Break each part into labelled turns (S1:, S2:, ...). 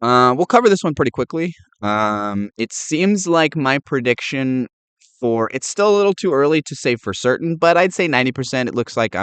S1: We'll cover this one pretty quickly. It seems like my prediction for it's still a little too early to say for certain, but I'd say 90%. It looks like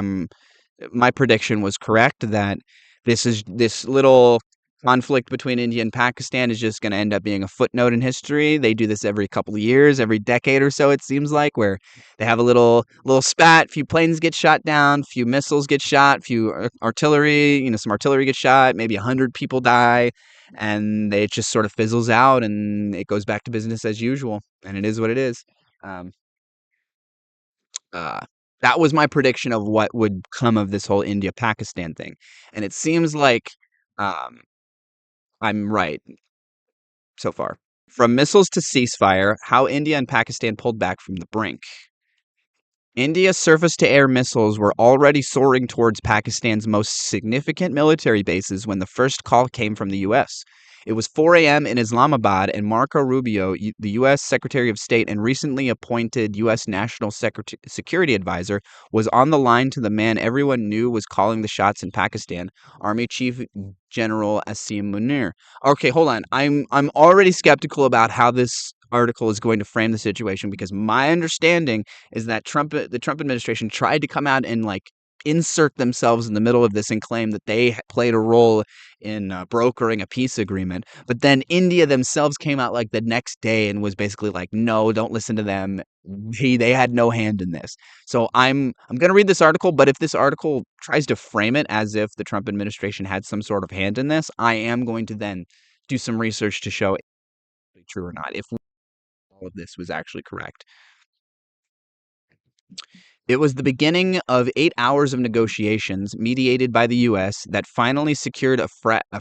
S1: my prediction was correct that this little conflict between India and Pakistan is just going to end up being a footnote in history. They do this every couple of years, every decade or so, it seems like, where they have a little spat, few planes get shot down, few missiles get shot, few artillery, some artillery gets shot, maybe 100 people die, and it just sort of fizzles out and it goes back to business as usual, and it is what it is. Um, uh, that was my prediction of what would come of this whole India-Pakistan thing, and it seems like um, I'm right so far. From missiles to ceasefire, how India and Pakistan pulled back from the brink. India's surface-to-air missiles were already soaring towards Pakistan's most significant military bases when the first call came from the U.S. It was 4 a.m. in Islamabad, and Marco Rubio, the U.S. Secretary of State and recently appointed U.S. National Security Advisor, was on the line to the man everyone knew was calling the shots in Pakistan, Army Chief General Asim Munir. Okay, hold on. I'm already skeptical about how this article is going to frame the situation because my understanding is that the Trump administration tried to come out and insert themselves in the middle of this and claim that they played a role in brokering a peace agreement. But then India themselves came out like the next day and was basically like, no, don't listen to them. They had no hand in this. So I'm going to read this article, but if this article tries to frame it as if the Trump administration had some sort of hand in this, I am going to then do some research to show if it's true or not, if all of this was actually correct. It was the beginning of 8 hours of negotiations mediated by the U.S. that finally secured a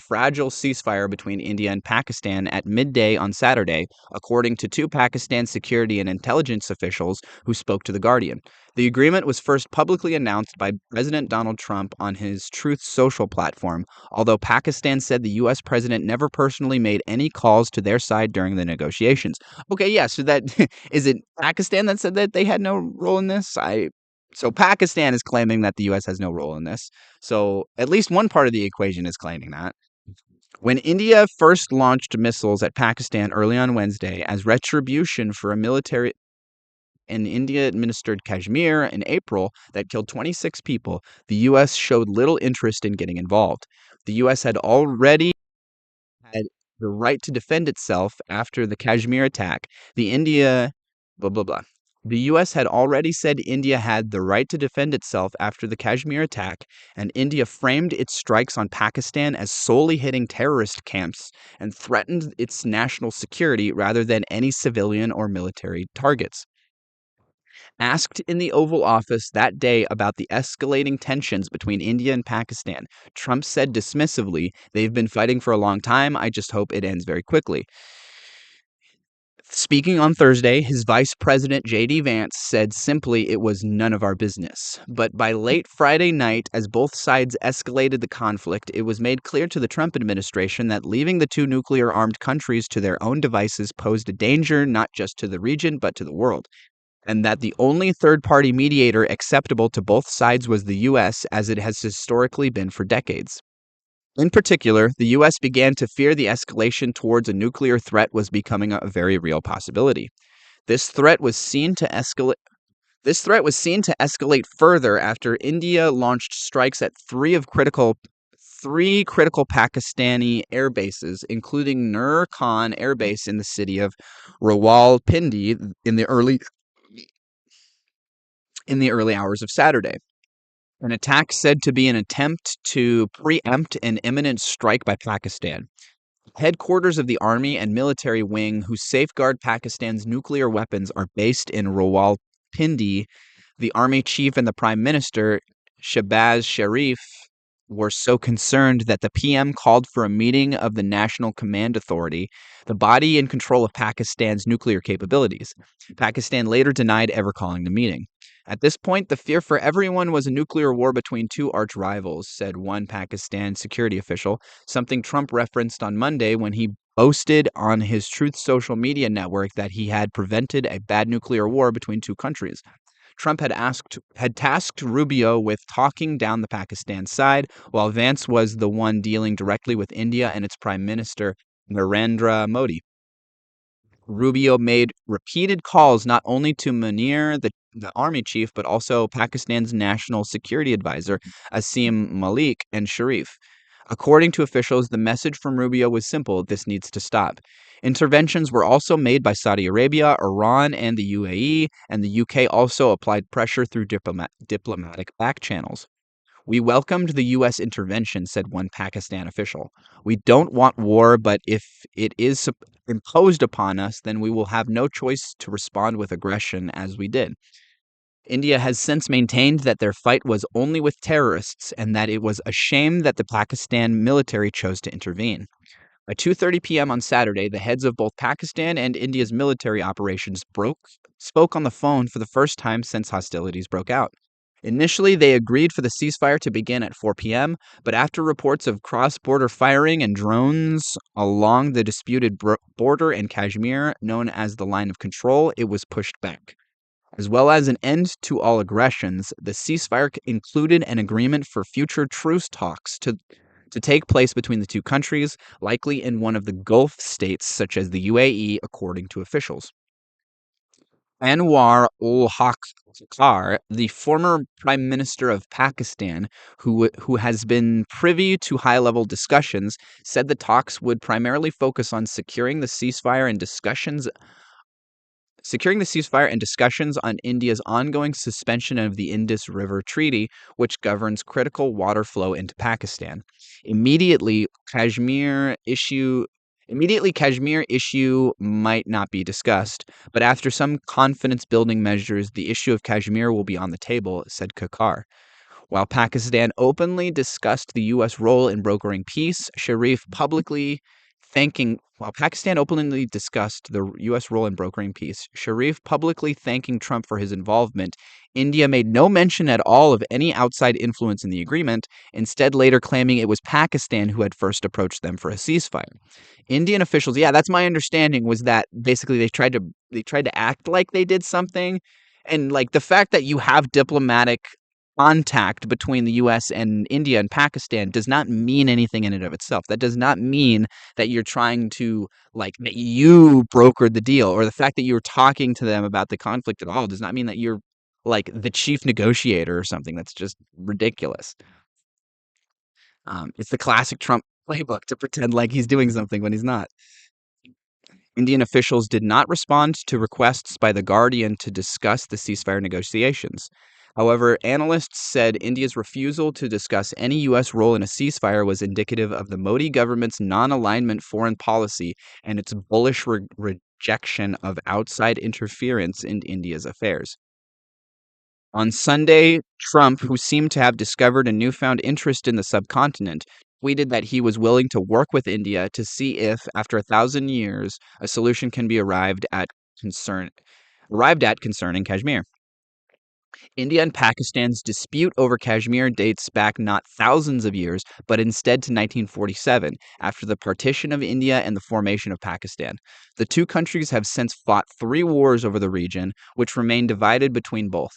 S1: fragile ceasefire between India and Pakistan at midday on Saturday, according to two Pakistan security and intelligence officials who spoke to The Guardian. The agreement was first publicly announced by President Donald Trump on his Truth Social platform, although Pakistan said the U.S. president never personally made any calls to their side during the negotiations. Okay, yeah, so that is it Pakistan that said that they had no role in this? So Pakistan is claiming that the US has no role in this. So at least one part of the equation is claiming that. When India first launched missiles at Pakistan early on Wednesday as retribution for a military in India administered Kashmir in April that killed 26 people, the US showed little interest in getting involved. The US had already had the right to defend itself after the Kashmir attack. The India blah blah blah. The US had already said India had the right to defend itself after the Kashmir attack, and India framed its strikes on Pakistan as solely hitting terrorist camps and threatened its national security rather than any civilian or military targets. Asked in the Oval Office that day about the escalating tensions between India and Pakistan, Trump said dismissively, "They've been fighting for a long time. I just hope it ends very quickly." Speaking on Thursday, his vice president, J.D. Vance, said simply it was none of our business. But by late Friday night, as both sides escalated the conflict, it was made clear to the Trump administration that leaving the two nuclear armed countries to their own devices posed a danger not just to the region, but to the world, and that the only third party mediator acceptable to both sides was the U.S., as it has historically been for decades. In particular, the U.S. began to fear the escalation towards a nuclear threat was becoming a very real possibility. This threat was seen to escalate. This threat was seen to escalate further after India launched strikes at three critical Pakistani air bases, including Nur Khan Air Base in the city of Rawalpindi in the early hours of Saturday. An attack said to be an attempt to preempt an imminent strike by Pakistan. Headquarters of the army and military wing who safeguard Pakistan's nuclear weapons are based in Rawalpindi. The army chief and the prime minister, Shehbaz Sharif, were so concerned that the PM called for a meeting of the National Command Authority, the body in control of Pakistan's nuclear capabilities. Pakistan later denied ever calling the meeting. At this point, the fear for everyone was a nuclear war between two arch rivals, said one Pakistan security official, something Trump referenced on Monday when he boasted on his Truth social media network that he had prevented a bad nuclear war between two countries. Trump had tasked Rubio with talking down the Pakistan side, while Vance was the one dealing directly with India and its prime minister, Narendra Modi. Rubio made repeated calls not only to Munir, the army chief, but also Pakistan's national security advisor, Asim Malik, and Sharif. According to officials, the message from Rubio was simple: this needs to stop. Interventions were also made by Saudi Arabia, Iran, and the UAE, and the UK also applied pressure through diplomatic back channels. We welcomed the U.S. intervention, said one Pakistan official. We don't want war, but if it is imposed upon us, then we will have no choice to respond with aggression as we did. India has since maintained that their fight was only with terrorists and that it was a shame that the Pakistan military chose to intervene. By 2:30 p.m. on Saturday, the heads of both Pakistan and India's military operations spoke on the phone for the first time since hostilities broke out. Initially, they agreed for the ceasefire to begin at 4 p.m., but after reports of cross-border firing and drones along the disputed border in Kashmir, known as the Line of Control, it was pushed back. As well as an end to all aggressions, the ceasefire included an agreement for future truce talks to take place between the two countries, likely in one of the Gulf states such as the UAE, according to officials. Anwar ul-Haq Kar, the former Prime Minister of Pakistan, who has been privy to high-level discussions, said the talks would primarily focus on securing the ceasefire and discussions on India's ongoing suspension of the Indus River Treaty, which governs critical water flow into Pakistan. Immediately, Kashmir issue might not be discussed, but after some confidence building measures, the issue of Kashmir will be on the table, said Kakar. While Pakistan openly discussed the U.S. role in brokering peace, while Pakistan openly discussed the U.S. role in brokering peace, Sharif publicly thanking Trump for his involvement, India made no mention at all of any outside influence in the agreement, instead later claiming it was Pakistan who had first approached them for a ceasefire. Indian officials, yeah, that's my understanding, was that basically they tried to act like they did something, and like the fact that you have diplomatic contact between the US and India and Pakistan does not mean anything in and of itself. That does not mean that you're trying to, like, that you brokered the deal, or the fact that you're talking to them about the conflict at all does not mean that you're like the chief negotiator or something. That's just ridiculous. It's the classic Trump playbook to pretend like he's doing something when he's not. Indian officials did not respond to requests by The Guardian to discuss the ceasefire negotiations. However, analysts said India's refusal to discuss any U.S. role in a ceasefire was indicative of the Modi government's non alignment foreign policy and its bullish rejection of outside interference in India's affairs. On Sunday, Trump, who seemed to have discovered a newfound interest in the subcontinent, tweeted that he was willing to work with India to see if, after 1,000 years, a solution can be arrived at concerning Kashmir. India and Pakistan's dispute over Kashmir dates back not thousands of years, but instead to 1947, after the partition of India and the formation of Pakistan. The two countries have since fought 3 wars over the region, which remain divided between both.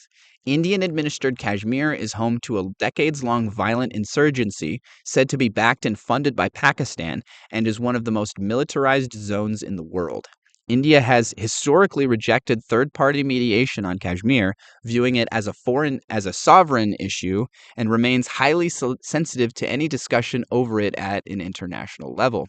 S1: Indian administered Kashmir is home to a decades long violent insurgency said to be backed and funded by Pakistan and is one of the most militarized zones in the world. India has historically rejected third-party mediation on Kashmir, viewing it as a sovereign issue, and remains highly sensitive to any discussion over it at an international level.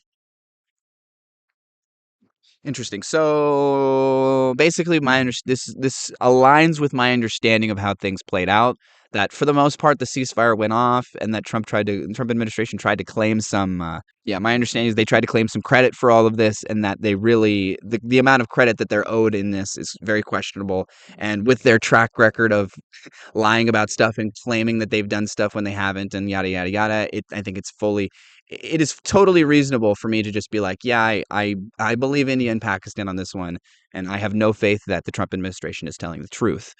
S1: Interesting. So basically, this aligns with my understanding of how things played out. That for the most part, the ceasefire went off, and that Trump administration tried to claim some. Yeah, my understanding is they tried to claim some credit for all of this, and that they really the amount of credit that they're owed in this is very questionable. And with their track record of lying about stuff and claiming that they've done stuff when they haven't, and yada yada yada, I think it is totally reasonable for me to just be like, yeah, I believe India and Pakistan on this one, and I have no faith that the Trump administration is telling the truth.